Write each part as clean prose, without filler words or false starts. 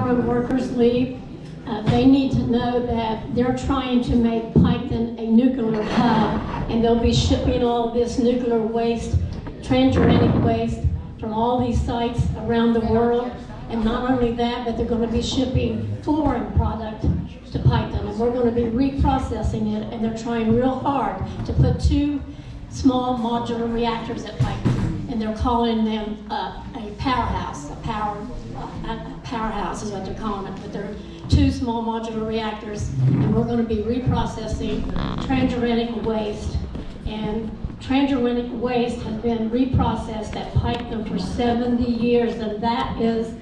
railroad workers leave, they need to know that they're trying to make Piketon a nuclear hub, and they'll be shipping all this nuclear waste, transuranic waste, from all these sites around the world. And not only that, but they're going to be shipping foreign product to Piketon, and we're going to be reprocessing it, and they're trying real hard to put 2 small modular reactors at Piketon, and they're calling them a powerhouse. A powerhouse is what they're calling it, but they're 2 small modular reactors, and we're going to be reprocessing transuranic waste. And transuranic waste has been reprocessed at Piketon for 70 years, and that has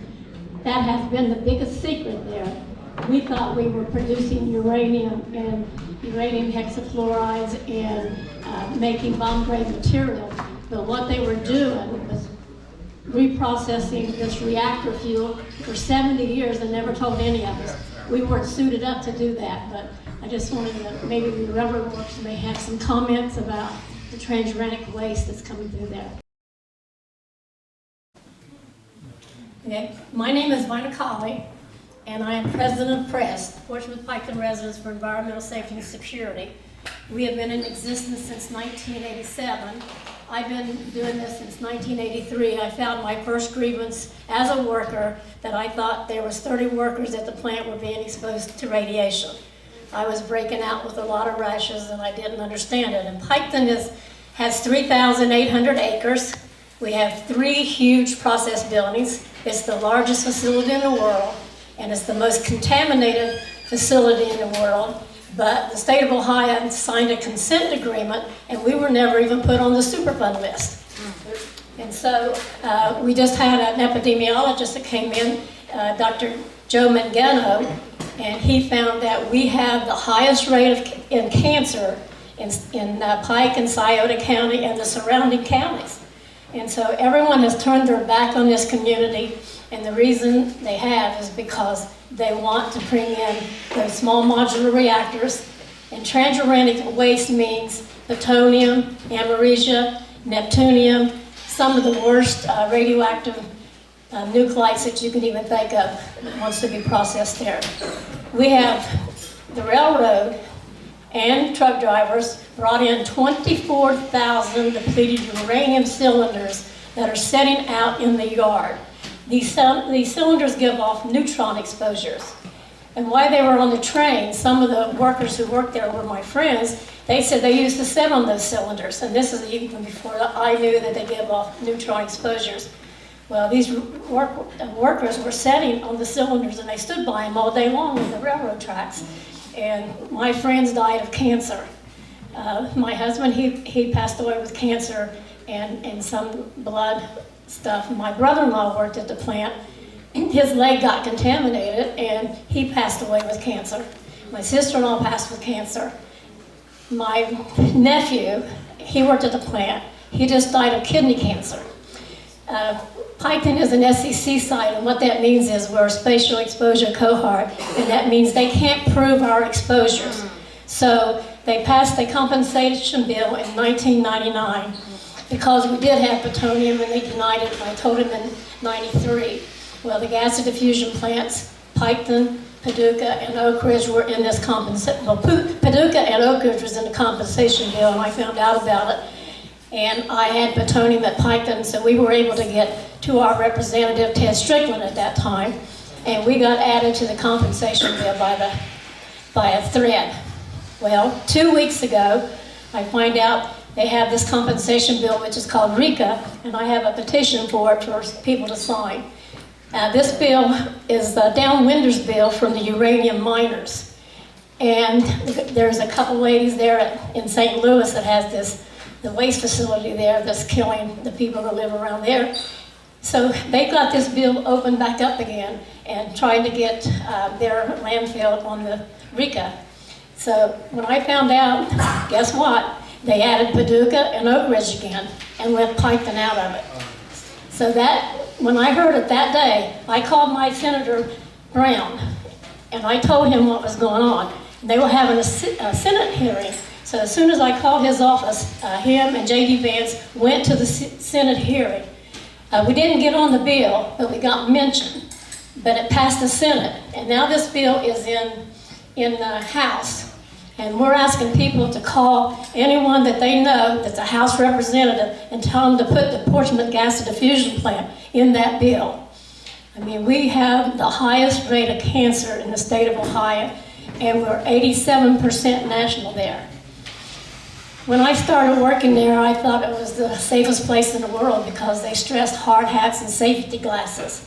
been the biggest secret there. We thought we were producing uranium and uranium hexafluorides and making bomb-grade material, but what they were doing was reprocessing this reactor fuel for 70 years and never told any of us. We weren't suited up to do that, but I just wanted to, maybe the railroad workers may have some comments about the transuranic waste that's coming through there. Okay. My name is Vina Colley, and I am president of PRESS, Portsmouth Piketon Residents for Environmental Safety and Security. We have been in existence since 1987. I've been doing this since 1983. I found my first grievance as a worker that I thought there was 30 workers at the plant were being exposed to radiation. I was breaking out with a lot of rashes and I didn't understand it. And Piketon has 3,800 acres. We have 3 huge process buildings. It's the largest facility in the world, and it's the most contaminated facility in the world. But the state of Ohio signed a consent agreement, and we were never even put on the Superfund list. And so we just had an epidemiologist that came in, Dr. Joe Mangano, and he found that we have the highest rate in cancer in Pike and Scioto County and the surrounding counties. And so everyone has turned their back on this community, and the reason they have is because they want to bring in those small modular reactors. And transuranic waste means plutonium, americia, neptunium, some of the worst radioactive nuclides that you can even think of that wants to be processed there. We have the railroad and truck drivers brought in 24,000 depleted uranium cylinders that are setting out in the yard. These cylinders give off neutron exposures. And while they were on the train, some of the workers who worked there were my friends. They said they used to sit on those cylinders, and this is even before I knew that they give off neutron exposures. Well, these workers were sitting on the cylinders, and they stood by them all day long on the railroad tracks. And my friends died of cancer. My husband, he passed away with cancer and some blood stuff. My brother-in-law worked at the plant. His leg got contaminated, and he passed away with cancer. My sister-in-law passed with cancer. My nephew, he worked at the plant. He just died of kidney cancer. Piketon is an SEC site, and what that means is we're a spatial exposure cohort, and that means they can't prove our exposures. So they passed a compensation bill in 1999 because we did have plutonium, and they denied it, and I told him in 93. Well, the gas diffusion plants, Piketon, Paducah, and Oak Ridge were in this compensation. Well, Paducah and Oak Ridge was in the compensation bill, and I found out about it. And I had plutonium at Piketon, so we were able to get to our representative, Ted Strickland, at that time, and we got added to the compensation bill by a thread. Well, 2 weeks ago, I find out they have this compensation bill, which is called RICA, and I have a petition for it for people to sign. This bill is the downwinders bill from the uranium miners. And there's a couple ladies there in St. Louis that has the waste facility there that's killing the people that live around there. So they got this bill opened back up again and trying to get their landfill on the RICA. So when I found out, guess what? They added Paducah and Oak Ridge again and left Piketon out of it. So that, when I heard it that day, I called my Senator Brown and I told him what was going on. They were having a Senate hearing. So as soon as I called his office, him and J.D. Vance went to the Senate hearing. We didn't get on the bill, but we got mentioned. but it passed the Senate, and now this bill is in the House. And we're asking people to call anyone that they know that's a House representative and tell them to put the Portsmouth gas diffusion plant in that bill. I mean, we have the highest rate of cancer in the state of Ohio, and we're 87% national there. When I started working there, I thought it was the safest place in the world because they stressed hard hats and safety glasses.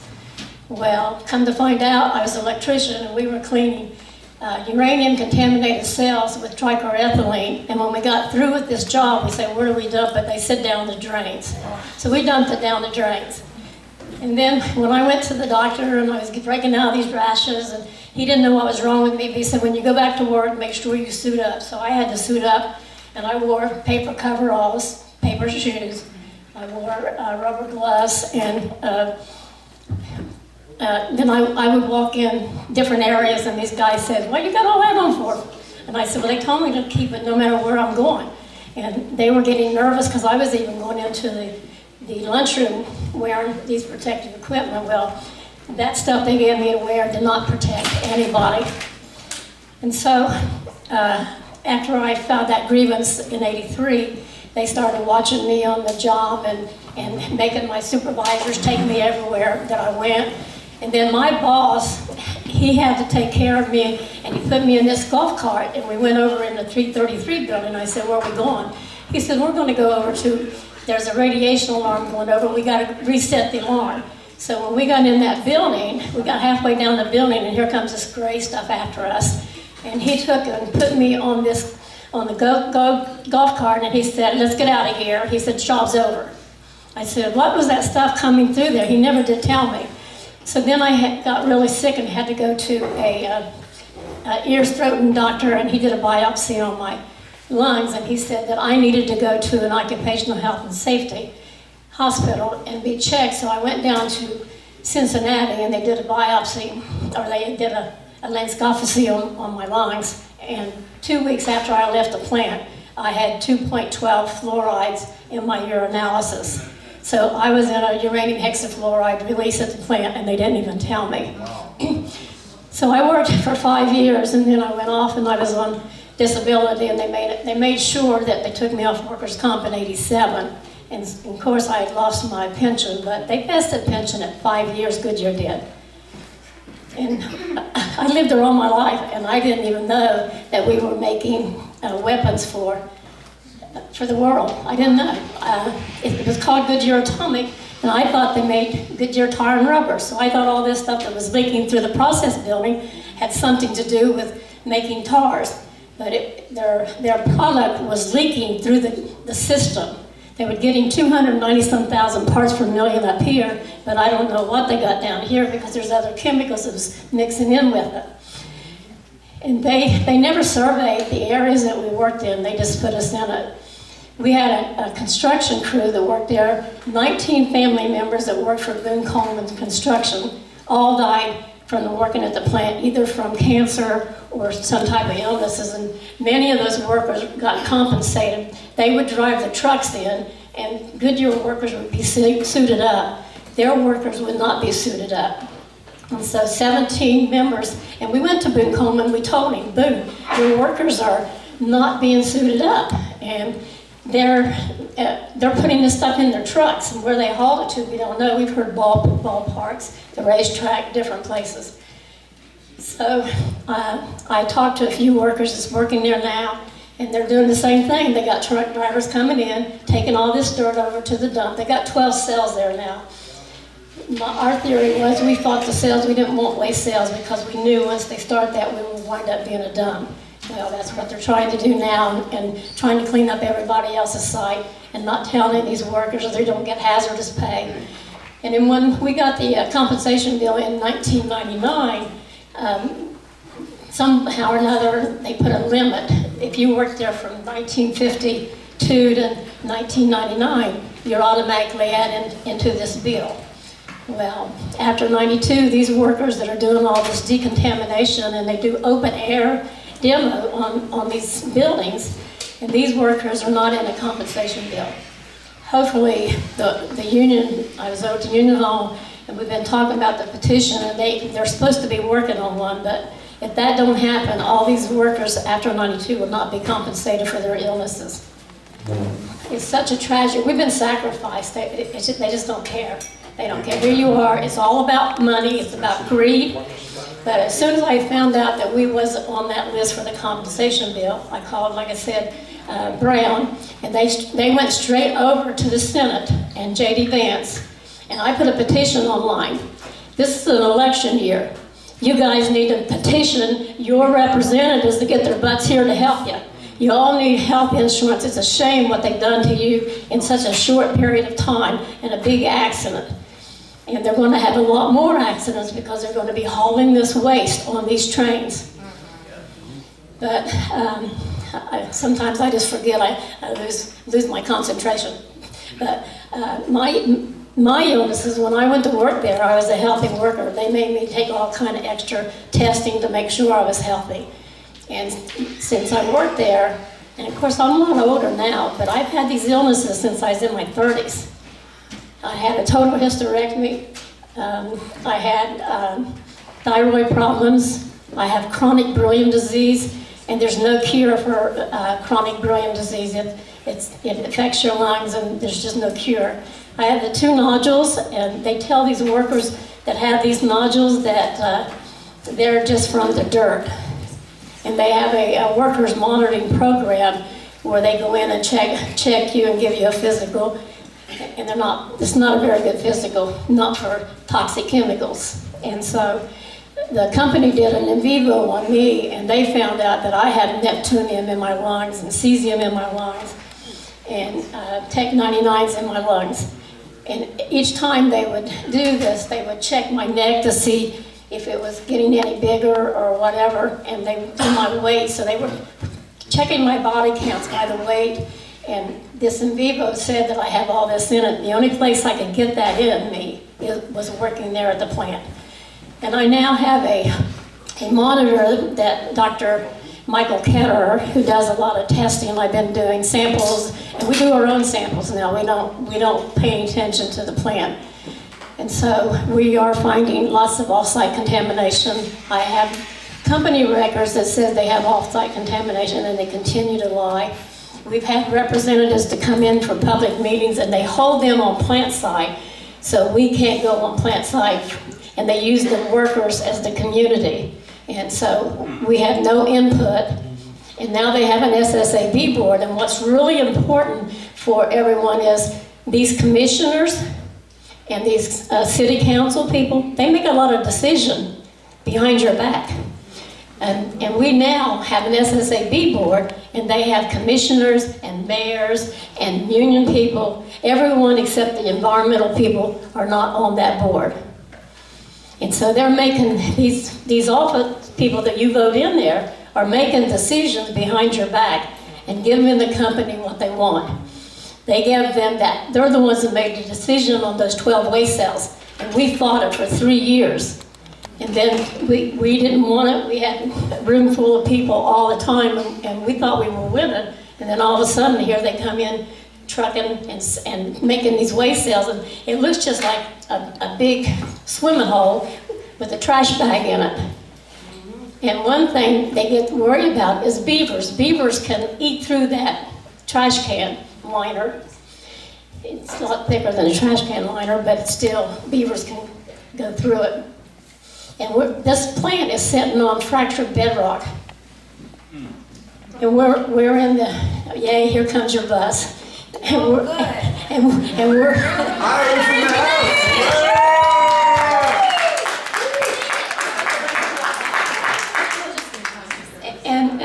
Well, come to find out, I was an electrician and we were cleaning uranium-contaminated cells with trichloroethylene, and when we got through with this job, we said, where do we dump it? They said down the drains. So we dumped it down the drains. And then when I went to the doctor and I was breaking out these rashes, and he didn't know what was wrong with me, but he said, when you go back to work, make sure you suit up. So I had to suit up, and I wore paper coveralls, paper shoes. I wore rubber gloves, and then I would walk in different areas, and these guys said, what you got all that on for? And I said, well, they told me to keep it no matter where I'm going. And they were getting nervous because I was even going into the lunchroom wearing these protective equipment. Well, that stuff they gave me to wear did not protect anybody. And so after I filed that grievance in '83, they started watching me on the job and making my supervisors take me everywhere that I went. And then my boss, he had to take care of me, and he put me in this golf cart, and we went over in the 333 building. I said, where are we going? He said, we're going to go over to, there's a radiation alarm going over, we got to reset the alarm. So when we got in that building, we got halfway down the building, and here comes this gray stuff after us. And he took and put me on the golf cart, and he said, let's get out of here. He said, job's over. I said, what was that stuff coming through there? He never did tell me. So then I got really sick and had to go to a ears, throat, and doctor, and he did a biopsy on my lungs, and he said that I needed to go to an occupational health and safety hospital and be checked. So I went down to Cincinnati, and they did a biopsy, or they did a lanscophagy on my lungs, and 2 weeks after I left the plant, I had 2.12 fluorides in my urinalysis. So I was in a uranium hexafluoride release at the plant, and they didn't even tell me. Wow. So I worked for 5 years, and then I went off, and I was on disability, and they made sure that they took me off workers' comp in '87. And of course, I had lost my pension, but they vested pension at 5 years. Goodyear did. And I lived there all my life, and I didn't even know that we were making weapons for the world. I didn't know. It was called Goodyear Atomic, and I thought they made Goodyear tire and rubber. So I thought all this stuff that was leaking through the process building had something to do with making tires. But their product was leaking through the system. They were getting 290-some thousand parts per million up here, but I don't know what they got down here because there's other chemicals that was mixing in with it. And they never surveyed the areas that we worked in. They just put us in it. We had a construction crew that worked there. 19 family members that worked for Boone Coleman Construction all died from working at the plant, either from cancer or some type of illnesses, and many of those workers got compensated. They would drive the trucks in, and Goodyear workers would be suited up. Their workers would not be suited up. And so 17 members, and we went to Boone Coleman, we told him, Boone, your workers are not being suited up, and they're putting this stuff in their trucks, and where they haul it to, we don't know. We've heard ballparks, the racetrack, different places. So I talked to a few workers that's working there now, and they're doing the same thing. They got truck drivers coming in, taking all this dirt over to the dump. They got 12 cells there now. Our theory was we fought the cells. We didn't want waste cells because we knew once they start that, we would wind up being a dump. Well, that's what they're trying to do now, and trying to clean up everybody else's site and not telling these workers that they don't get hazardous pay. And then when we got the compensation bill in 1999, somehow or another, they put a limit. If you worked there from 1952 to 1999, you're automatically added into this bill. Well, after '92, these workers that are doing all this decontamination, and they do open air demo on these buildings, and these workers are not in a compensation bill. Hopefully, the union, I was over to Union Hall, And we've been talking about the petition, and they're supposed to be working on one, but if that don't happen, all these workers after 92 will not be compensated for their illnesses. It's such a tragedy. We've been sacrificed. They just don't care. They don't care. Here you are. It's all about money. It's about greed. But as soon as I found out that we wasn't on that list for the compensation bill, I called, like I said, Brown, and they went straight over to the Senate and J.D. Vance, and I put a petition online. This is an election year. You guys need to petition your representatives to get their butts here to help you. You all need health insurance. It's a shame what they've done to you in such a short period of time in a big accident. And they're going to have a lot more accidents because they're going to be hauling this waste on these trains. But sometimes I just forget, I lose my concentration. But my illnesses, when I went to work there, I was a healthy worker. They made me take all kind of extra testing to make sure I was healthy. And since I worked there, and of course I'm a lot older now, but I've had these illnesses since I was in my 30s. I had a total hysterectomy. I had thyroid problems. I have chronic beryllium disease, and there's no cure for chronic beryllium disease. It affects your lungs, and there's just no cure. I have the 2 nodules, and they tell these workers that have these nodules that they're just from the dirt. And they have a workers monitoring program where they go in and check you and give you a physical. And it's not a very good physical, not for toxic chemicals. And so the company did an in vivo on me, and they found out that I had neptunium in my lungs and cesium in my lungs and Tech 99s in my lungs. And each time they would do this, they would check my neck to see if it was getting any bigger or whatever, and they would do my weight, so they were checking my body counts by the weight, and this in vivo said that I have all this in it. The only place I could get that in me was working there at the plant. And I now have a monitor that Dr. Michael Ketterer, who does a lot of testing. I've been doing samples, and we do our own samples now. We don't pay any attention to the plant. And so we are finding lots of off-site contamination. I have company records that says they have off-site contamination, and they continue to lie. We've had representatives to come in for public meetings, and they hold them on plant site, so we can't go on plant site, and they use the workers as the community. And so we have no input, and now they have an SSAB board, and what's really important for everyone is these commissioners and these city council people, they make a lot of decision behind your back. And we now have an SSAB board, and they have commissioners and mayors and union people. Everyone except the environmental people are not on that board. And so they're making, these office people that you vote in there are making decisions behind your back and giving the company what they want. They give them that, they're the ones that made the decision on those 12 waste cells, and we fought it for 3 years. And then we didn't want it. We had a room full of people all the time, and we thought we were winning. And then all of a sudden, here they come in trucking and making these waste cells, and it looks just like a big swimming hole with a trash bag in it. And one thing they get worried about is beavers. Beavers can eat through that trash can liner. It's a lot thicker than a trash can liner, but still, beavers can go through it. And this plant is sitting on fractured bedrock. And we're in the, yay, here comes your bus. And we're, and we're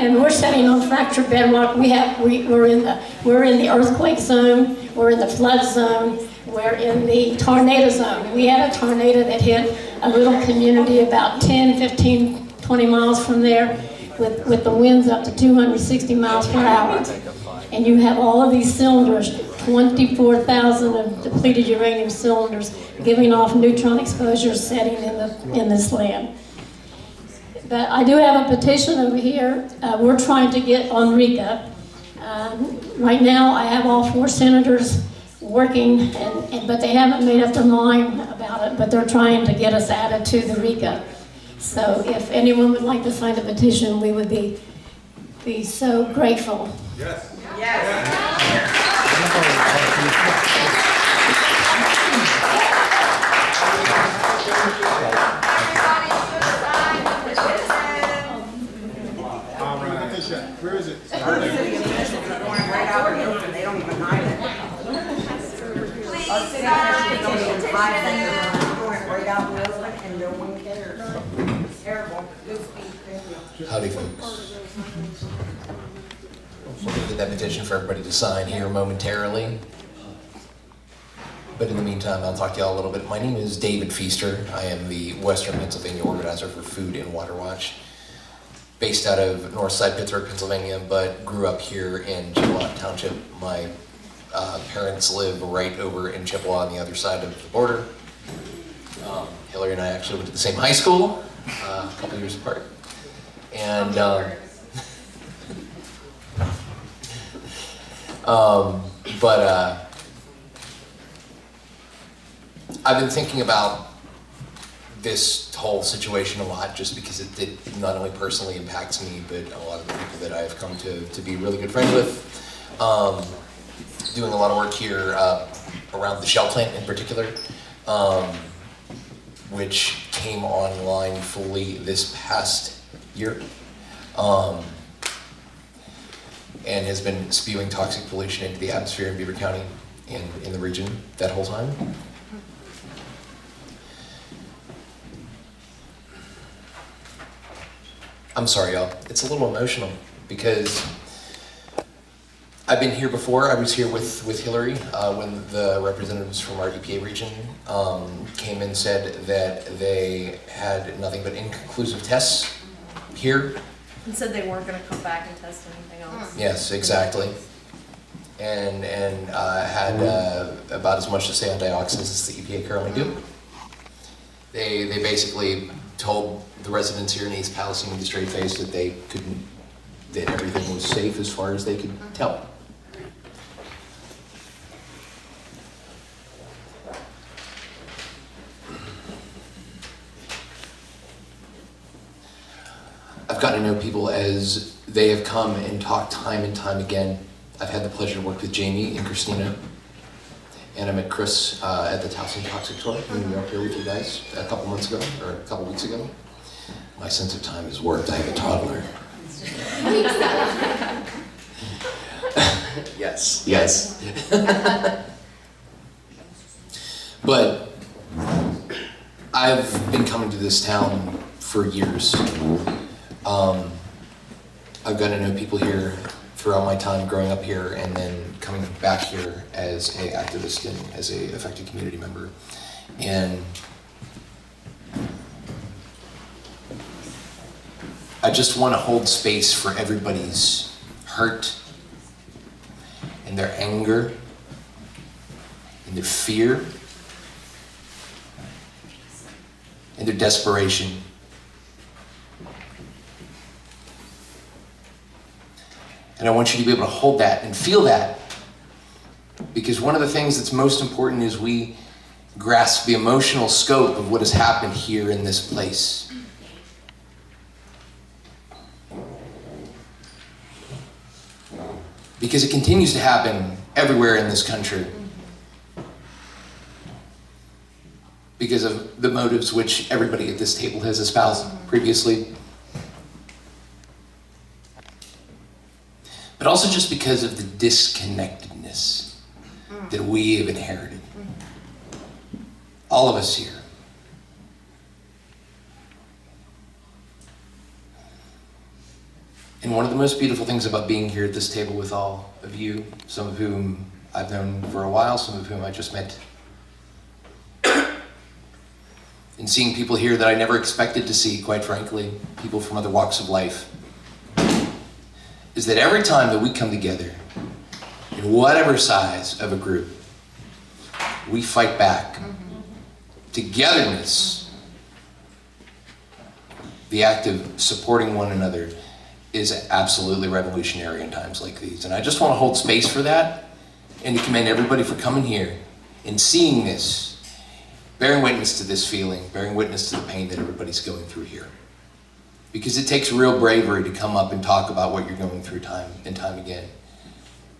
and we're sitting on fractured bedrock. We're in the earthquake zone. We're in the flood zone. We're in the tornado zone. We had a tornado that hit a little community about 10, 15, 20 miles from there with the winds up to 260 miles per hour. And you have all of these cylinders, 24,000 of depleted uranium cylinders giving off neutron exposures setting in this land. But I do have a petition over here. We're trying to get on RECA. Right now I have all 4 senators working, but they haven't made up their mind about about it, but they're trying to get us added to the RICA. So if anyone would like to sign a petition, we would be so grateful. Yes. Yes. Where is it? Our city officials are going right out in the open, they don't even hide it. Our city officials don't even hide it, they're going right out in the open and no one cares. It's terrible. Howdy, folks. We'll get that petition for everybody to sign here momentarily. But in the meantime, I'll talk to y'all a little bit. My name is David Feaster. I am the Western Pennsylvania organizer for Food and Water Watch, based out of Northside Pittsburgh, Pennsylvania, but grew up here in Chippewa Township. My parents live right over in Chippewa on the other side of the border. Hillary and I actually went to the same high school, a couple years apart. And I've been thinking about this whole situation a lot, just because it not only personally impacts me, but a lot of the people that I've come to be really good friends with. Doing a lot of work here around the Shell plant in particular, which came online fully this past year, and has been spewing toxic pollution into the atmosphere in Beaver County and in the region that whole time. I'm sorry, y'all. It's a little emotional because I've been here before. I was here with Hillary when the representatives from our EPA region came and said that they had nothing but inconclusive tests here. And said they weren't going to come back and test anything else. Yes, exactly. And had about as much to say on dioxins as the EPA currently do. They basically told the residents here in East Palestine with a straight face that that everything was safe as far as they could tell. I've gotten to know people as they have come and talked time and time again. I've had the pleasure to work with Jamie and Christina, and I met Chris at the Towson Toxic Tour when we were up here with you guys a couple months ago, or a couple weeks ago. My sense of time has worked. I have a toddler. Yes. But I've been coming to this town for years. I've gotten to know people here throughout my time growing up here, and then coming back here as an activist and as an affected community member. And I just want to hold space for everybody's hurt and their anger and their fear and their desperation. And I want you to be able to hold that and feel that, because one of the things that's most important is we grasp the emotional scope of what has happened here in this place. Because it continues to happen everywhere in this country. Because of the motives which everybody at this table has espoused previously. But also just because of the disconnectedness that we have inherited. All of us here. And one of the most beautiful things about being here at this table with all of you, some of whom I've known for a while, some of whom I just met, and seeing people here that I never expected to see, quite frankly, people from other walks of life, is that every time that we come together, in whatever size of a group, we fight back. Togetherness, the act of supporting one another, is absolutely revolutionary in times like these. And I just want to hold space for that, and to commend everybody for coming here and seeing this. bearing witness to this feeling, bearing witness to the pain that everybody's going through here. Because it takes real bravery to come up and talk about what you're going through time and time again.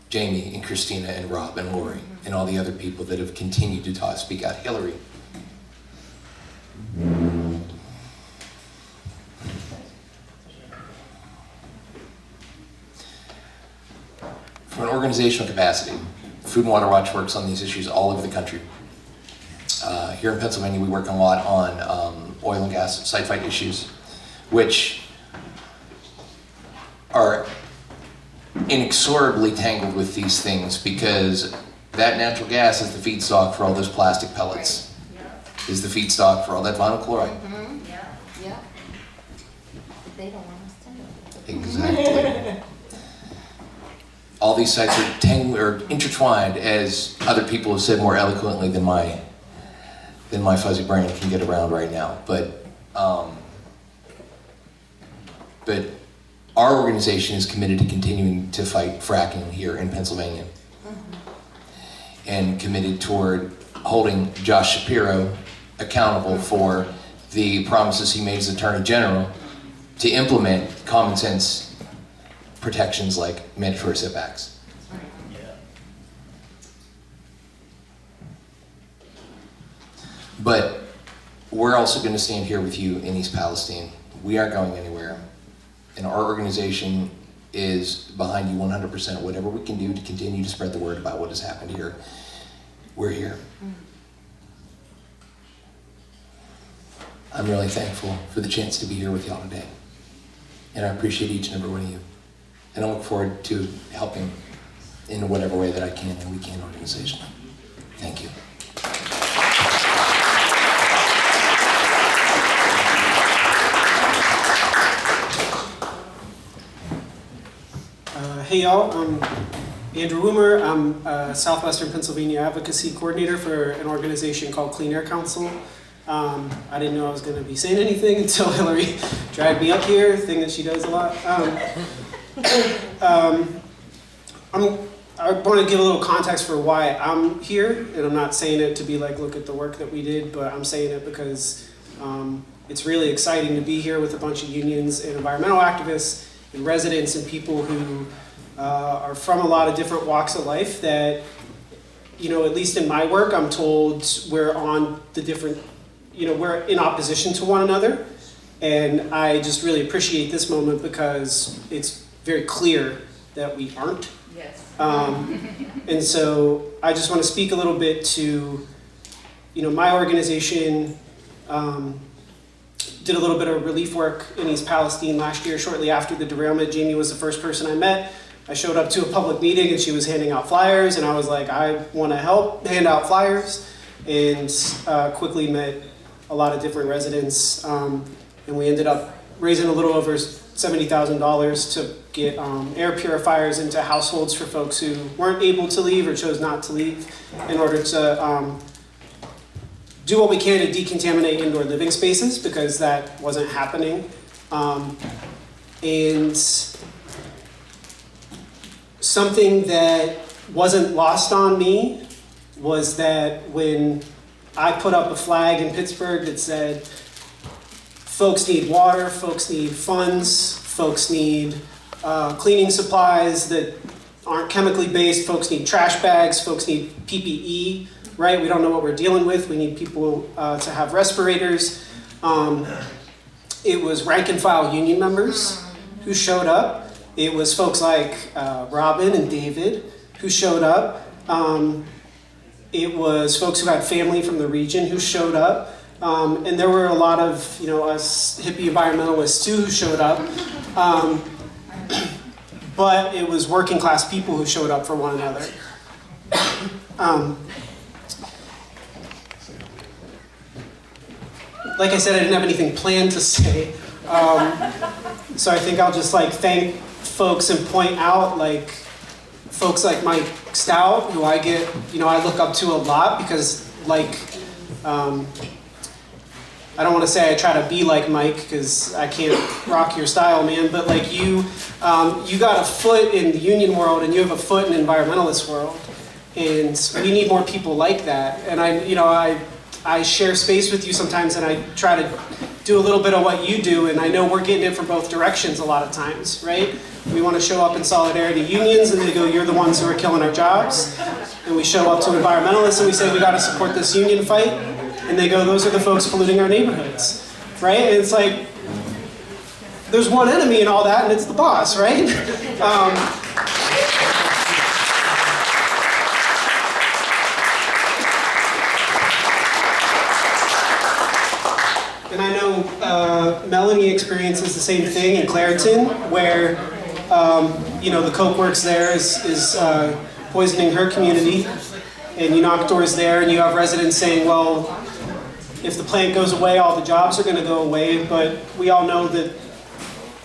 Jamie and Christina and Rob and Lori and all the other people that have continued to speak out. Hillary. From an organizational capacity, Food and Water Watch works on these issues all over the country. Here in Pennsylvania, we work a lot on oil and gas site fight issues, which are inexorably tangled with these things because that natural gas is the feedstock for all those plastic pellets, is the feedstock for all that vinyl chloride. Yeah. They don't want us to know. Exactly. All these sites are intertwined, as other people have said more eloquently than my fuzzy brain can get around right now. But our organization is committed to continuing to fight fracking here in Pennsylvania, and committed toward holding Josh Shapiro accountable for the promises he made as Attorney General to implement common sense protections like mandatory setbacks. But we're also going to stand here with you in East Palestine. We aren't going anywhere. And our organization is behind you 100%. Whatever we can do to continue to spread the word about what has happened here, we're here. I'm really thankful for the chance to be here with y'all today. And I appreciate each and every one of you. And I look forward to helping in whatever way that I can and we can organizationally. Thank you. Hey y'all, I'm Andrew Woomer. I'm a Southwestern Pennsylvania Advocacy Coordinator for an organization called Clean Air Council. I didn't know I was going to be saying anything until Hillary dragged me up here, thing that she does a lot. I want to give a little context for why I'm here, and I'm not saying it to be like, look at the work that we did, but I'm saying it because it's really exciting to be here with a bunch of unions and environmental activists and residents and people who are from a lot of different walks of life that, you know, at least in my work, I'm told we're on the different, you know, we're in opposition to one another. And I just really appreciate this moment because it's very clear that we aren't. Yes. And so I just want to speak a little bit to, you know, my organization did a little bit of relief work in East Palestine last year, shortly after the derailment. Jamie was the first person I met. I showed up to a public meeting and she was handing out flyers, and I was like, I want to help hand out flyers, and quickly met a lot of different residents, and we ended up raising a little over $70,000 to get air purifiers into households for folks who weren't able to leave or chose not to leave, in order to do what we can to decontaminate indoor living spaces, because that wasn't happening. And something that wasn't lost on me was that when I put up a flag in Pittsburgh that said, folks need water, folks need funds, folks need cleaning supplies that aren't chemically based, folks need trash bags, folks need PPE, right? We don't know what we're dealing with. We need people to have respirators. It was rank and file union members who showed up. It was folks like Robin and David who showed up. It was folks who had family from the region who showed up. And there were a lot of, you know, us hippie environmentalists too who showed up. But it was working class people who showed up for one another. Like I said, I didn't have anything planned to say. So I think I'll just like thank folks and point out like folks like Mike Stout, who I get, you know, I look up to a lot because like, I don't want to say I try to be like Mike because I can't rock your style, man, but like you got a foot in the union world and you have a foot in the environmentalist world, and we need more people like that. And I I share space with you sometimes and I try to do a little bit of what you do, and I know we're getting it from both directions a lot of times, right? We want to show up in solidarity unions and they go, you're the ones who are killing our jobs. And we show up to environmentalists and we say, we got to support this union fight. And they go, those are the folks polluting our neighborhoods, right? And it's like, there's one enemy in all that and it's the boss, right? And I know Melanie experiences the same thing in Clareton, where the coke works there is poisoning her community, and you knock doors there, and you have residents saying, well, if the plant goes away, all the jobs are going to go away. But we all know that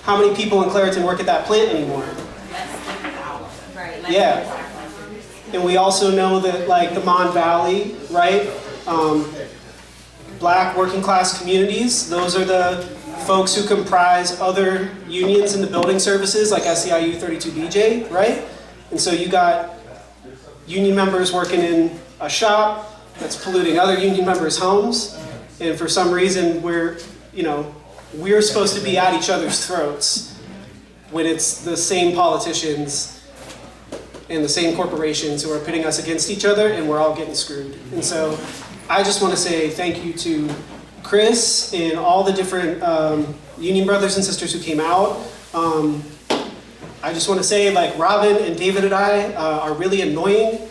how many people in Clareton work at that plant anymore? Yeah. And we also know that, like, the Mon Valley, right? Black working class communities, those are the folks who comprise other unions in the building services, like SEIU 32BJ, right? And so you got union members working in a shop that's polluting other union members' homes, and for some reason we're supposed to be at each other's throats when it's the same politicians and the same corporations who are pitting us against each other, and we're all getting screwed. And so I just want to say thank you to Chris and all the different union brothers and sisters who came out. I just want to say, like, Robin and David and I are really annoying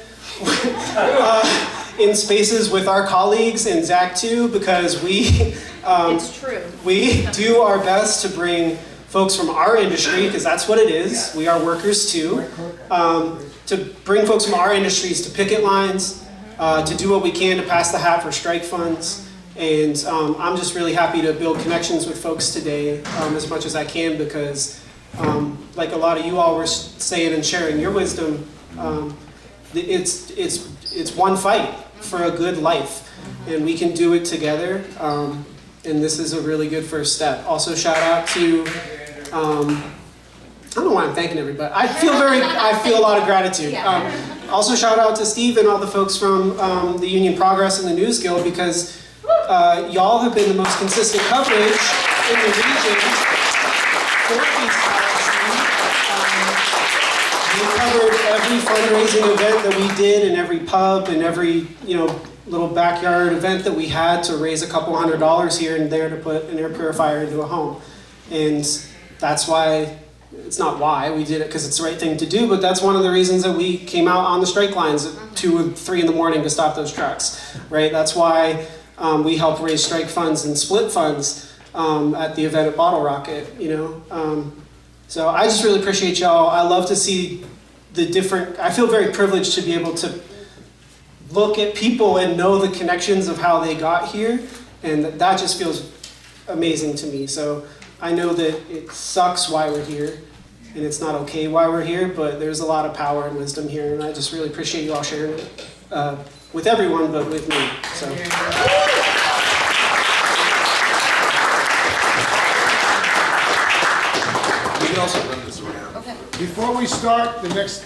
in spaces with our colleagues, and Zach too, because It's true. we do our best to bring folks from our industry, because that's what it is, we are workers too, to bring folks from our industries to picket lines, to do what we can to pass the hat for strike funds. And I'm just really happy to build connections with folks today as much as I can, because like a lot of you all were saying and sharing your wisdom, it's one fight for a good life, and we can do it together. And this is a really good first step. Also, shout out to I don't know why I'm thanking everybody. I feel a lot of gratitude. Also, shout out to Steve and all the folks from the Union Progress and the News Guild, because y'all have been the most consistent coverage in the region for East Palestine. We covered every fundraising event that we did, and every pub, and every little backyard event that we had to raise a couple $100s here and there to put an air purifier into a home. And that's why, it's not why, we did it because it's the right thing to do, but that's one of the reasons that we came out on the strike lines at 2 and 3 in the morning to stop those trucks, right? That's why we help raise strike funds and split funds at the event at Bottle Rocket, So I just really appreciate y'all. I love to see I feel very privileged to be able to look at people and know the connections of how they got here, and that just feels amazing to me. So I know that it sucks why we're here, and it's not okay why we're here, but there's a lot of power and wisdom here, and I just really appreciate you all sharing it with everyone, but with me. So. We can also run this around. Okay. Before we start the next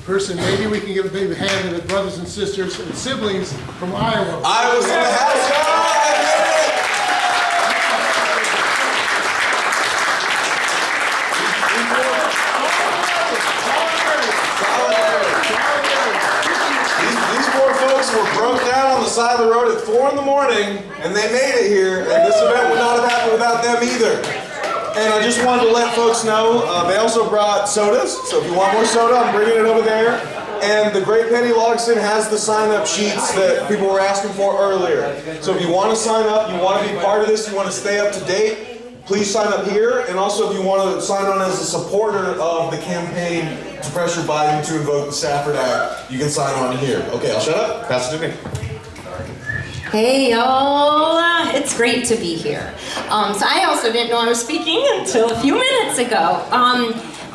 person, maybe we can give a big hand to the brothers and sisters and siblings from Iowa. Iowa's in the house, y'all! These poor folks were broke down on the side of the road at 4 in the morning, and they made it here, and this event would not have happened without them either. And I just wanted to let folks know, they also brought sodas, so if you want more soda, I'm bringing it over there. And the Great Penny Logston has the sign-up sheets that people were asking for earlier. So if you want to sign up, you want to be part of this, you want to stay up to date, please sign up here. And also if you want to sign on as a supporter of the campaign to pressure Biden to invoke the Stafford Act, you can sign on here. Okay, I'll shut up. Pass it to me. Hey y'all, it's great to be here. So I also didn't know I was speaking until a few minutes ago.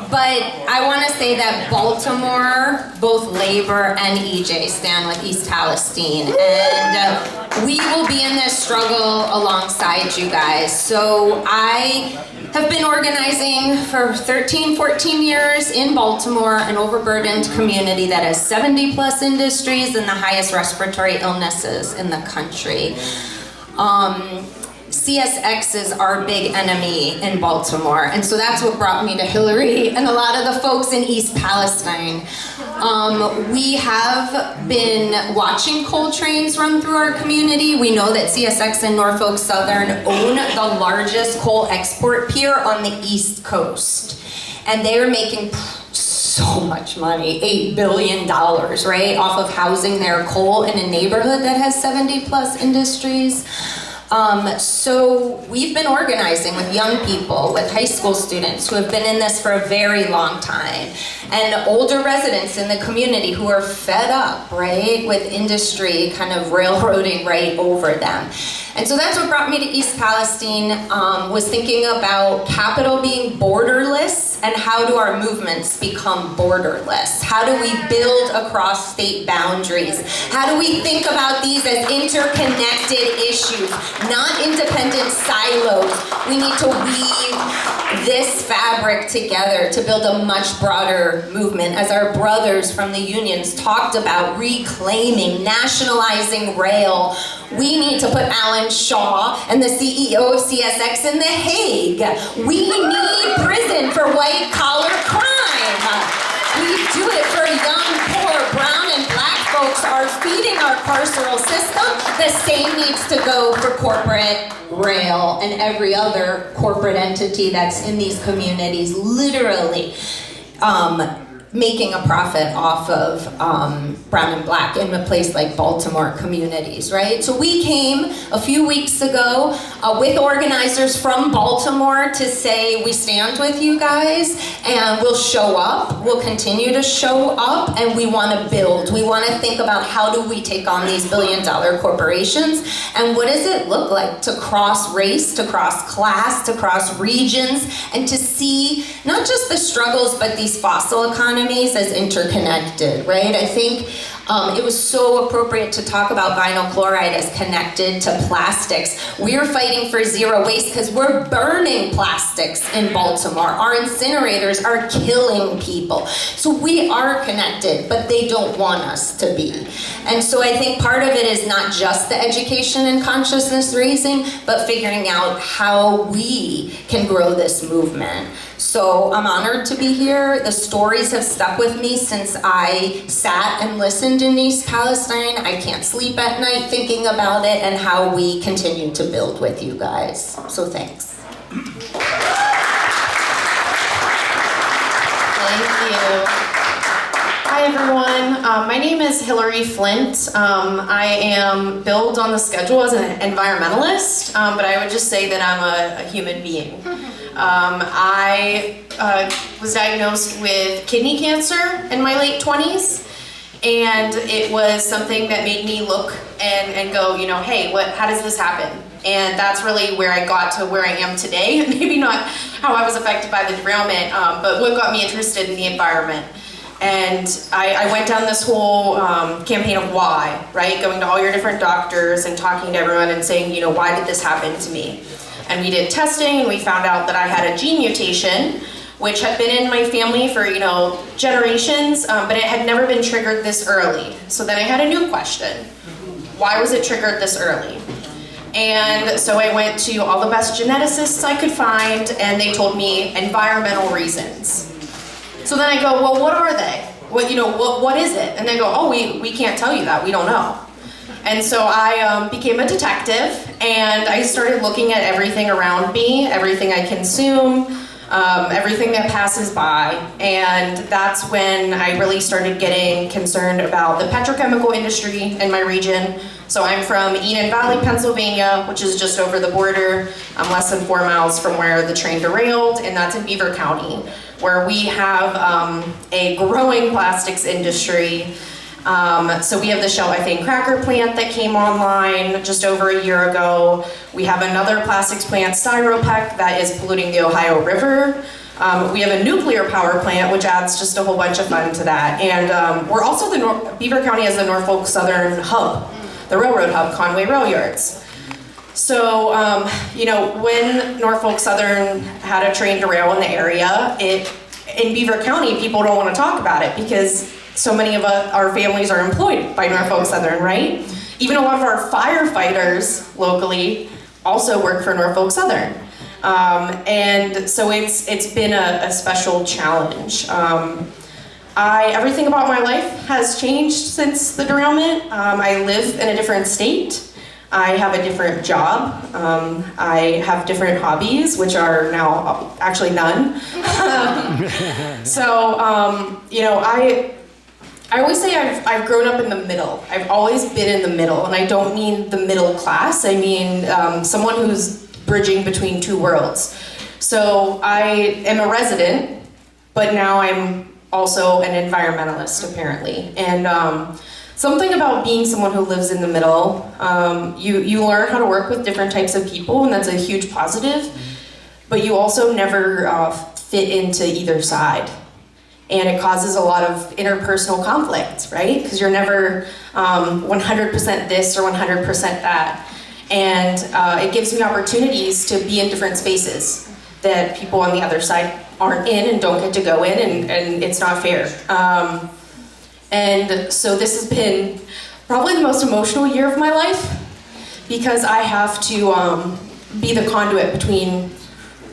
But I want to say that Baltimore, both Labor and EJ stand with East Palestine, and we will be in this struggle alongside you guys. So I have been organizing for 13, 14 years in Baltimore, an overburdened community that has 70 plus industries and the highest respiratory illnesses in the country. CSX is our big enemy in Baltimore, and so that's what brought me to Hillary and a lot of the folks in East Palestine. We have been watching coal trains run through our community. We know that CSX and NORFOLK Southern own the largest coal export pier on the East Coast, and they are making so much money, $8 billion, right, off of housing their coal in a neighborhood that has 70 plus industries. So we've been organizing with young people, with high school students who have been in this for a very long time, and older residents in the community who are fed up, right, with industry kind of railroading right over them. And so that's what brought me to East Palestine, was thinking about capital being borderless, and how do our movements become borderless? How do we build across state boundaries? How do we think about these as interconnected issues, not independent silos? We need to weave this fabric together to build a much broader movement, as our brothers from the unions talked about reclaiming, nationalizing rail. We need to put Alan Shaw and the CEO of CSX in The Hague. We need prison for white-collar crime. We do it for young, poor, brown, and black folks are feeding our carceral system. The same needs to go for corporate rail and every other corporate entity that's in these communities, literally making a profit off of brown and black in a place like Baltimore communities, right? So we came a few weeks ago with organizers from Baltimore to say we stand with you guys, and we'll show up, we'll continue to show up, and we want to build. We want to think about how do we take on these billion-dollar corporations, and what does it look like to cross race, to cross class, to cross regions, and to see not just the struggles, but these fossil economies as interconnected, right? I think it was so appropriate to talk about vinyl chloride as connected to plastics. We're fighting for zero waste because we're burning plastics in Baltimore. Our incinerators are killing people. So we are connected, but they don't want us to be. And so I think part of it is not just the education and consciousness raising, but figuring out how we can grow this movement. So I'm honored to be here. The stories have stuck with me since I sat and listened in East Palestine. I can't sleep at night thinking about it and how we continue to build with you guys. So thanks. Thank you. Hi everyone, my name is Hillary Flint. I am billed on the schedule as an environmentalist, but I would just say that I'm a human being. I was diagnosed with kidney cancer in my late 20s, and it was something that made me look and go, you know, hey, how does this happen? And that's really where I got to where I am today. Maybe not how I was affected by the derailment, but what got me interested in the environment. And I went down this whole campaign of why, right? Going to all your different doctors and talking to everyone and saying, you know, why did this happen to me? And we did testing, and we found out that I had a gene mutation, which had been in my family for, you know, generations, but it had never been triggered this early. So then I had a new question. Why was it triggered this early? And so I went to all the best geneticists I could find, and they told me environmental reasons. So then I go, well, what are they? What is it? And they go, oh, we can't tell you that, we don't know. And so I became a detective, and I started looking at everything around me, everything I consume, everything that passes by. And that's when I really started getting concerned about the petrochemical industry in my region. So I'm from Eden Valley, Pennsylvania, which is just over the border. I'm less than 4 miles from where the train derailed, and that's in Beaver County, where we have a growing plastics industry. So we have the Shell ethane cracker plant that came online just over a year ago. We have another plastics plant, Styropec, that is polluting the Ohio River. We have a nuclear power plant, which adds just a whole bunch of fun to that. And we're also Beaver County has the NORFOLK Southern hub, the railroad hub, Conway Rail Yards. So, you know, when NORFOLK Southern had a train derail in the area, in Beaver County, people don't want to talk about it because so many of our families are employed by NORFOLK Southern, right? Even a lot of our firefighters locally also work for NORFOLK Southern. And so it's been a special challenge. Everything about my life has changed since the derailment. I live in a different state. I have a different job. I have different hobbies, which are now actually none. So, you know, I always say I've grown up in the middle. I've always been in the middle, and I don't mean the middle class. I mean someone who's bridging between two worlds. So I am a resident, but now I'm also an environmentalist, apparently. And something about being someone who lives in the middle, you learn how to work with different types of people, and that's a huge positive, but you also never fit into either side. And it causes a lot of interpersonal conflict, right? Because you're never 100% this or 100% that. And it gives me opportunities to be in different spaces that people on the other side aren't in and don't get to go in, and it's not fair. And so this has been probably the most emotional year of my life because I have to be the conduit between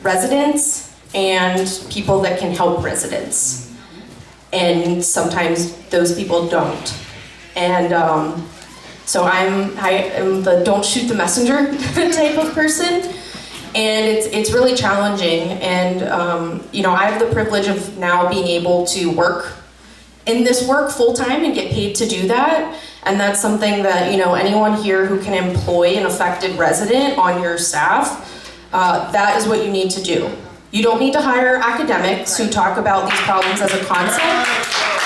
residents and people that can help residents. And sometimes those people don't. And so I am the don't shoot the messenger type of person. And it's really challenging. And you know, I have the privilege of now being able to work in this work full-time and get paid to do that. And that's something that, you know, anyone here who can employ an affected resident on your staff, that is what you need to do. You don't need to hire academics who talk about these problems as a concept.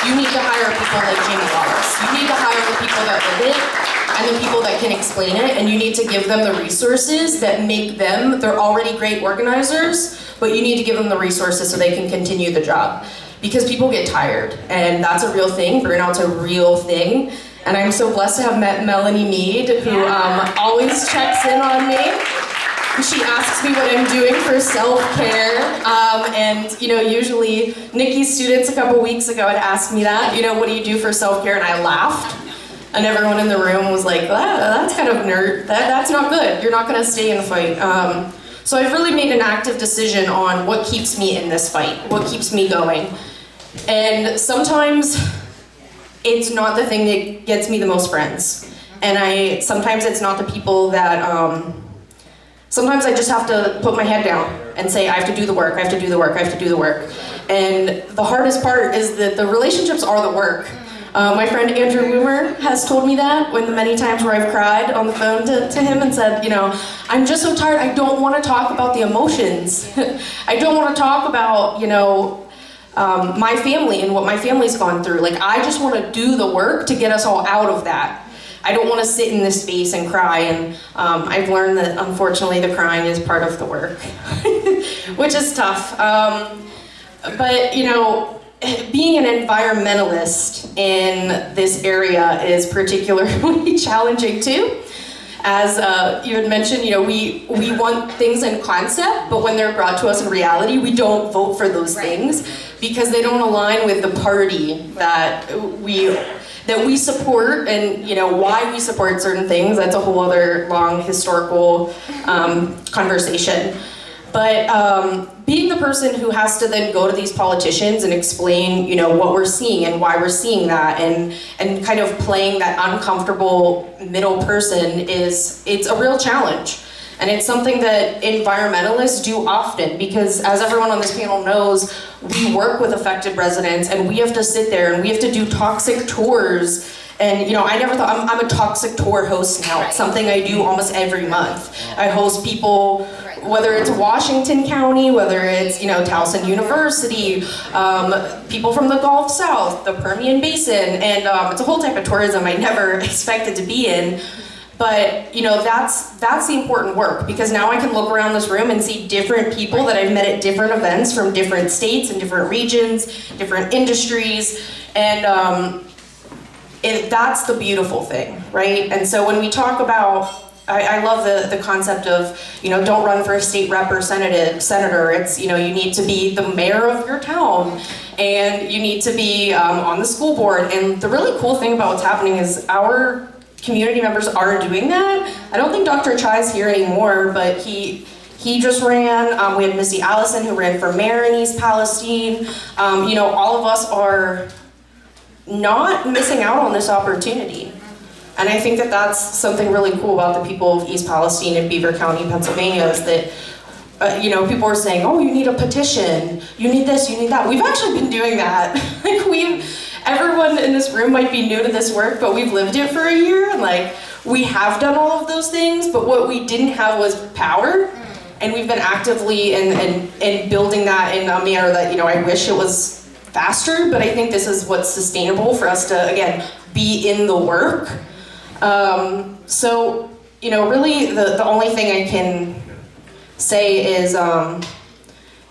You need to hire people like Jamie Wallace. You need to hire the people that live it and the people that can explain it, and you need to give them the resources that make them, they're already great organizers, but you need to give them the resources so they can continue the job. Because people get tired, and that's a real thing. Burnout's a real thing. And I'm so blessed to have met Melanie Mead, who always checks in on me. She asks me what I'm doing for self-care. And you know, usually Nikki's students a couple weeks ago had asked me that, you know, what do you do for self-care? And I laughed. And everyone in the room was like, that's kind of nerd. That's not good. You're not gonna stay in the fight. So I've really made an active decision on what keeps me in this fight, what keeps me going. And sometimes it's not the thing that gets me the most friends. And sometimes it's not the people that, sometimes I just have to put my head down and say, I have to do the work, I have to do the work, I have to do the work. And the hardest part is that the relationships are the work. My friend Andrew Woomer has told me that when the many times where I've cried on the phone to him and said, you know, I'm just so tired, I don't want to talk about the emotions. I don't want to talk about, you know, my family and what my family's gone through. Like, I just want to do the work to get us all out of that. I don't want to sit in this space and cry, and I've learned that unfortunately the crying is part of the work, which is tough. But you know, being an environmentalist in this area is particularly challenging too. As you had mentioned, you know, we want things in concept, but when they're brought to us in reality, we don't vote for those things because they don't align with the party that we support, and you know why we support certain things. That's a whole other long historical conversation. But being the person who has to then go to these politicians and explain, you know, what we're seeing and why we're seeing that, and kind of playing that uncomfortable middle person it's a real challenge. And it's something that environmentalists do often because, as everyone on this panel knows, we work with affected residents and we have to sit there and we have to do toxic tours. And you know, I never thought, I'm a toxic tour host now. It's something I do almost every month. I host people, whether it's Washington County, whether it's, you know, Towson University, people from the Gulf South, the Permian Basin, and it's a whole type of tourism I never expected to be in. But you know, that's the important work, because now I can look around this room and see different people that I've met at different events from different states and different regions, different industries, and that's the beautiful thing, right? And so when we talk about, I love the concept of, you know, don't run for a state rep or senator. It's, you know, you need to be the mayor of your town, and you need to be on the school board. And the really cool thing about what's happening is our community members are doing that. I don't think Dr. Chai's here anymore, but he just ran. We had Missy Allison who ran for mayor in East Palestine. You know, all of us are not missing out on this opportunity. And I think that that's something really cool about the people of East Palestine and Beaver County, Pennsylvania, is that, you know, people are saying, oh, you need a petition, you need this, you need that. We've actually been doing that. Like everyone in this room might be new to this work, but we've lived it for a year, and like, we have done all of those things, but what we didn't have was power. And we've been actively and building that in a manner that, you know, I wish it was faster, but I think this is what's sustainable for us to, again, be in the work. So, you know, really the only thing I can say is,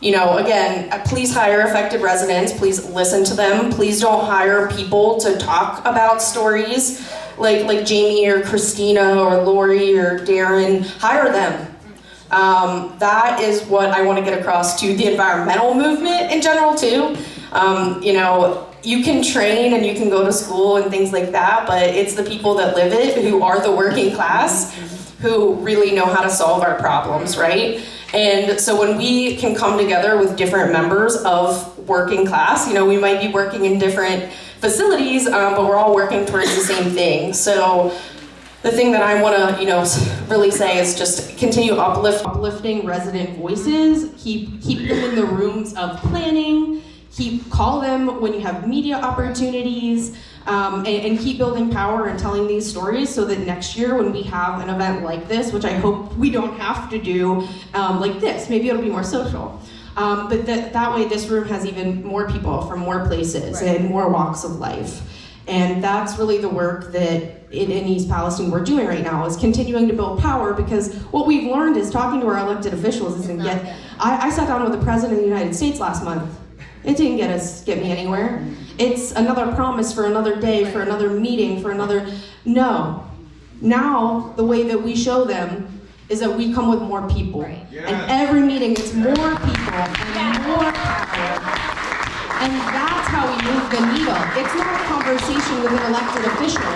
you know, again, please hire affected residents, please listen to them, please don't hire people to talk about stories like Jamie or Christina or Lori or Darren. Hire them. That is what I want to get across to the environmental movement in general too. You know, you can train and you can go to school and things like that, but it's the people that live it, who are the working class, who really know how to solve our problems, right? And so when we can come together with different members of working class, you know, we might be working in different facilities, but we're all working towards the same thing. So the thing that I want to, you know, really say is just continue uplifting resident voices, keep them in the rooms of planning, call them when you have media opportunities, and keep building power and telling these stories, so that next year when we have an event like this, which I hope we don't have to do like this, maybe it'll be more social, but that way this room has even more people from more places and more walks of life. And that's really the work that in East Palestine we're doing right now, is continuing to build power, because what we've learned is talking to our elected officials isn't yet. I sat down with the President of the United States last month. It didn't get me anywhere. It's another promise for another day, for another meeting, for another, no. Now, the way that we show them is that we come with more people. Right. Yeah. And every meeting, it's more people and more power. And that's how we move the needle. It's not a conversation with an elected official.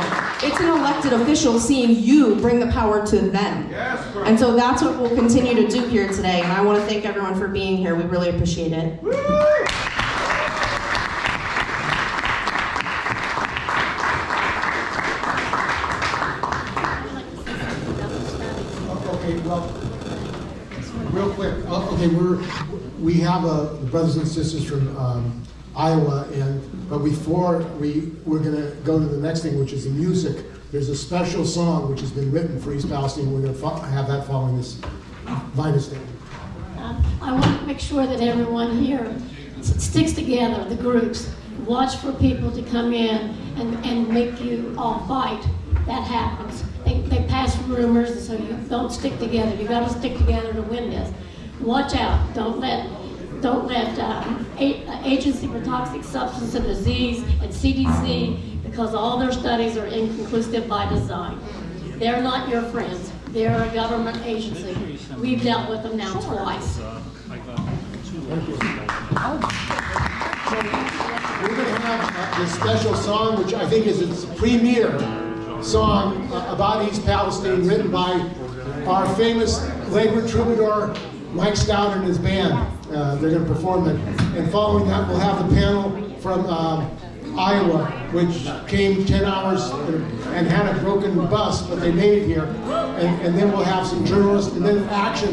It's an elected official seeing you bring the power to them. Yes, and so that's what we'll continue to do here today. And I want to thank everyone for being here. We really appreciate it. Woo! Okay, well, real quick. Okay, we have brothers and sisters from Iowa, but before we're going to go to the next thing, which is the music. There's a special song which has been written for East Palestine. We're going to have that following this minor statement. I want to make sure that everyone here sticks together, the groups. Watch for people to come in and make you all fight. That happens. They pass rumors, and so you don't stick together. You got to stick together to win this. Watch out. Don't let Agency for Toxic Substance and Disease and CDC, because all their studies are inconclusive by design. They're not your friends. They're a government agency. We've dealt with them now twice. Thank you. We're going to have this special song, which I think is its premier song about East Palestine, written by our famous labor troubadour, Mike Stout and his band. They're going to perform it. And following that, we'll have the panel from Iowa, which came 10 hours and had a broken bus, but they made it here. And then we'll have some journalists, and then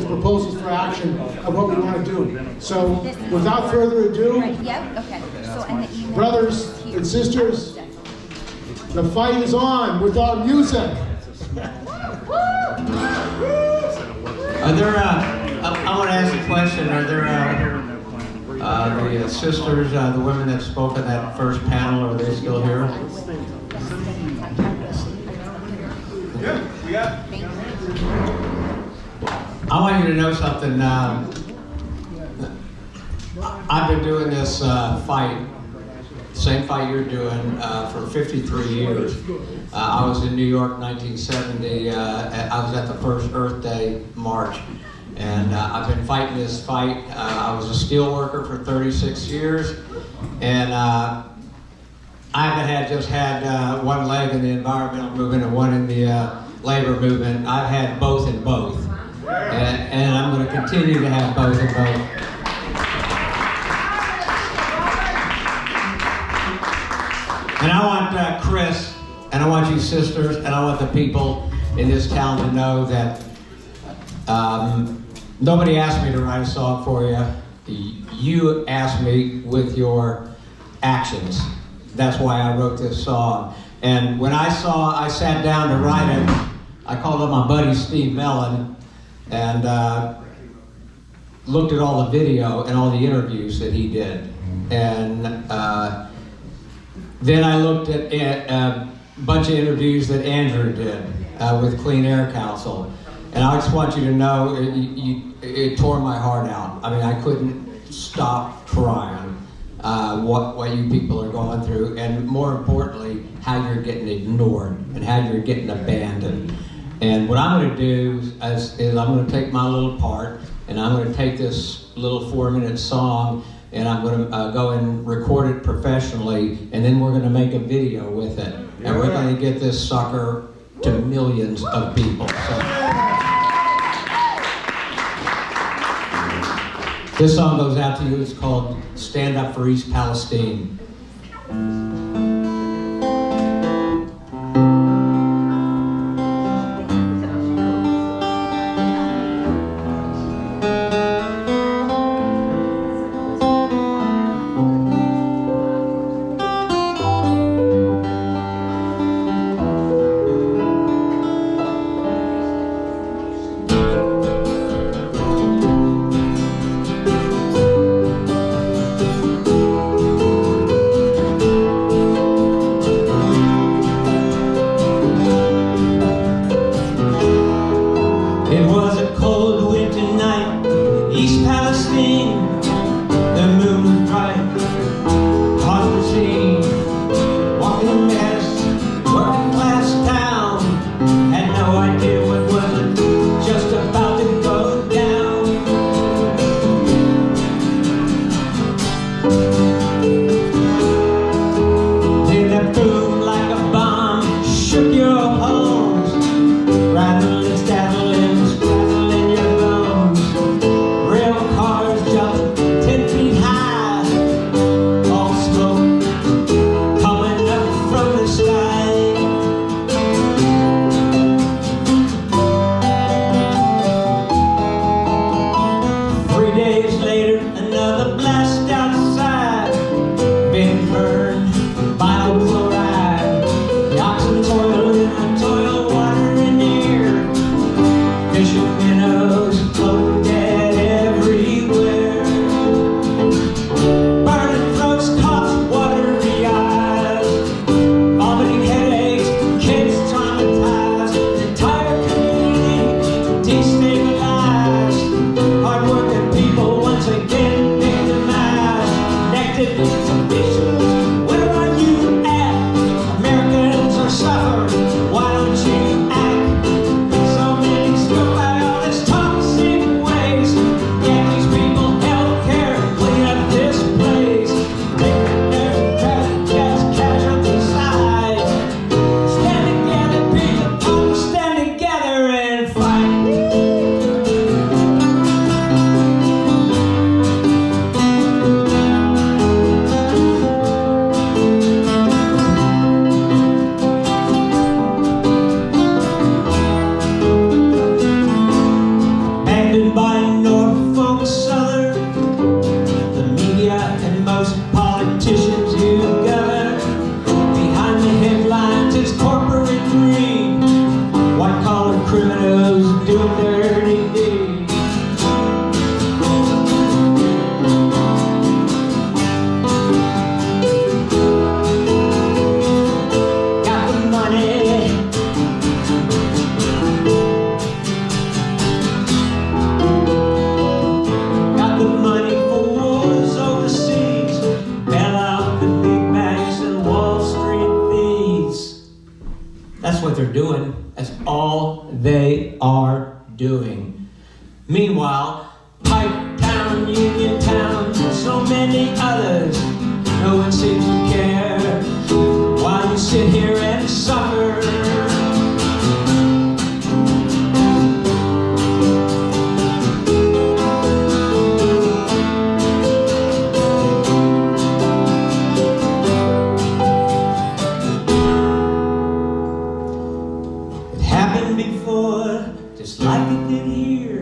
proposals for action of what we want to do. So without further ado, brothers and sisters, the fight is on with our music. Are there, I want to ask a question. Are there the sisters, the women that spoke at that first panel, are they still here? Yeah, I want you to know something. I've been doing this fight, same fight you're doing, for 53 years. I was in New York 1970. I was at the first Earth Day March. And I've been fighting this fight. I was a steel worker for 36 years. And I haven't just had one leg in the environmental movement and one in the labor movement. I've had both in both. And I'm going to continue to have both in both. And I want Chris, and I want you sisters, and I want the people in this town to know that nobody asked me to write a song for you. You asked me with your actions. That's why I wrote this song. And when I sat down to write it, I called up my buddy Steve Mellon and looked at all the video and all the interviews that he did. And then I looked at a bunch of interviews that Andrew did with Clean Air Council. And I just want you to know, it tore my heart out. I mean, I couldn't stop crying what you people are going through, and more importantly, how you're getting ignored and how you're getting abandoned. And what I'm going to do is I'm going to take my little part, and I'm going to take this little 4-minute song, and I'm going to go and record it professionally, and then we're going to make a video with it. And we're going to get this sucker to millions of people. So. This song goes out to you. It's called Stand Up for East Palestine. all they are doing. Meanwhile, Pipe Town, Union Town, and so many others, no one seems to care while you sit here and suffer. Just like it did here.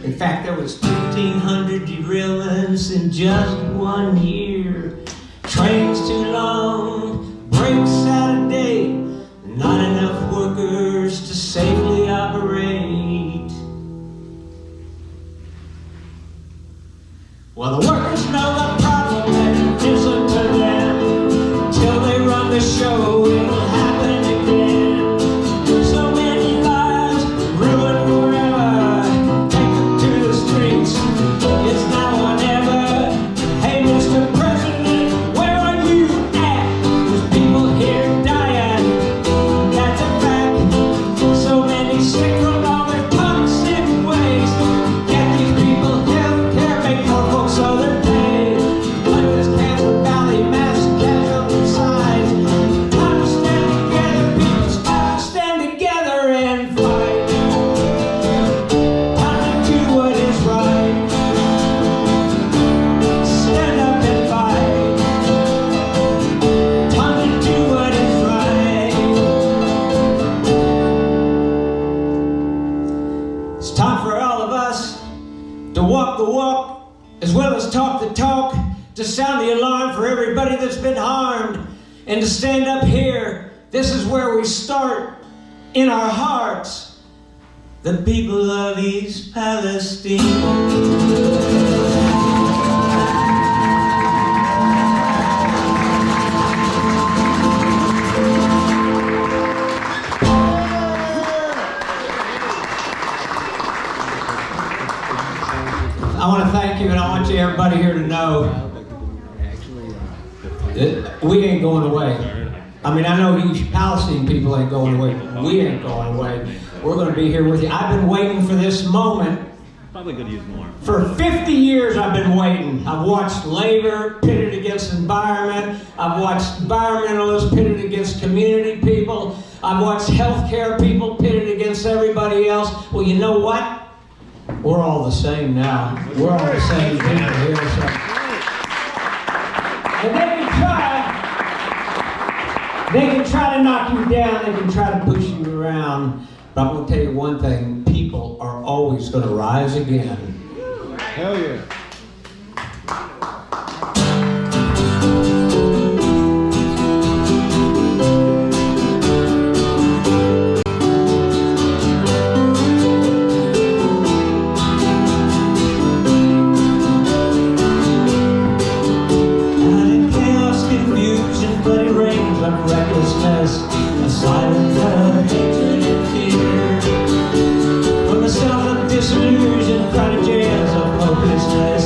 In fact, there was 1,500 derailments in just 1 year. Trains too long, brakes out of date, not enough workers to safely operate. Well, the workers know the problem and listen to them till they run the show. It'll happen again. To sound the alarm for everybody that's been harmed, and to stand up here. This is where we start, in our hearts, the people of East Palestine. I want to thank you, and I want everybody here to know that we ain't going away. I mean, I know you Palestine people ain't going away. We ain't going away. We're going to be here with you. I've been waiting for this moment. Probably could use more. For 50 years I've been waiting. I've watched labor pitted against environment. I've watched environmentalists pitted against community people. I've watched healthcare people pitted against everybody else. Well, you know what? We're all the same now. We're all the same people here. So. And they can try to knock you down, they can try to push you around. But I'm going to tell you one thing, people are always going to rise again. Hell yeah. Recklessness, a silent of hatred and fear. From the sound of disillusion, crowded jails of hopelessness.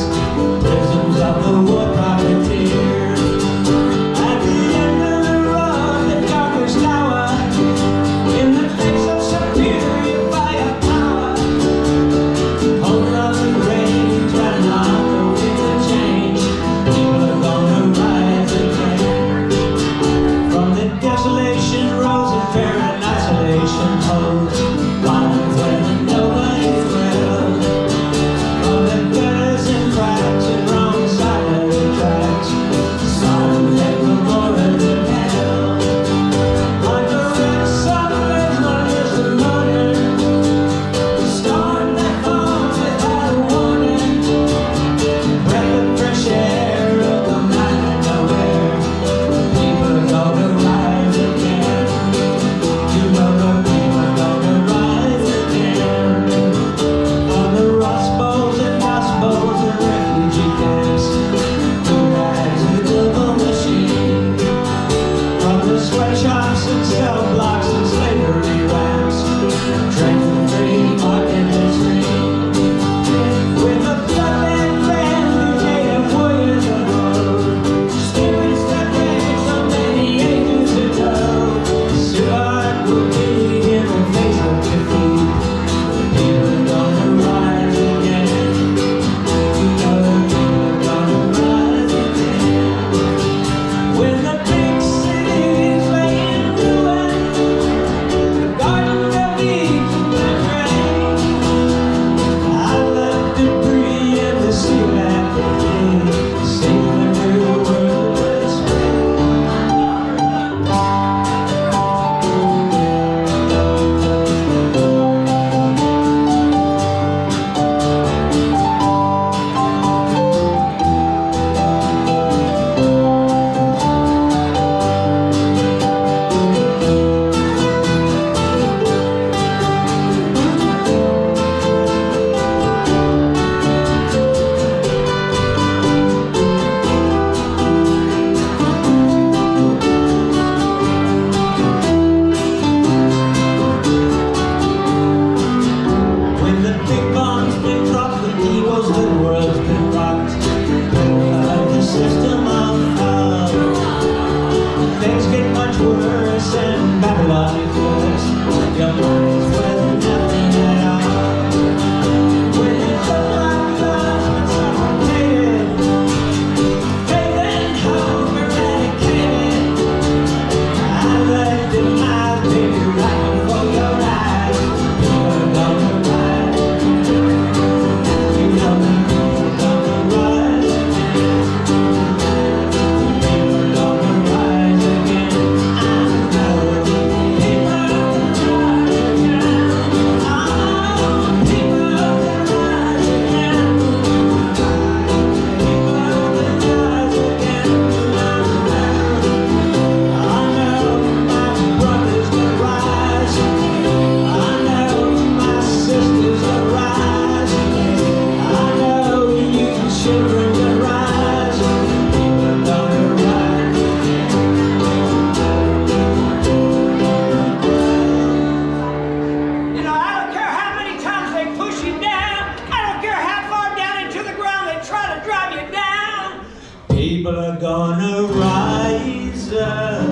people are gonna rise again.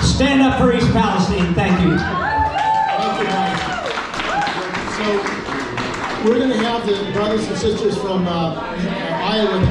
Stand up for East Palestine. Thank you. Thank you, Mike. So we're going to have the brothers and sisters from Iowa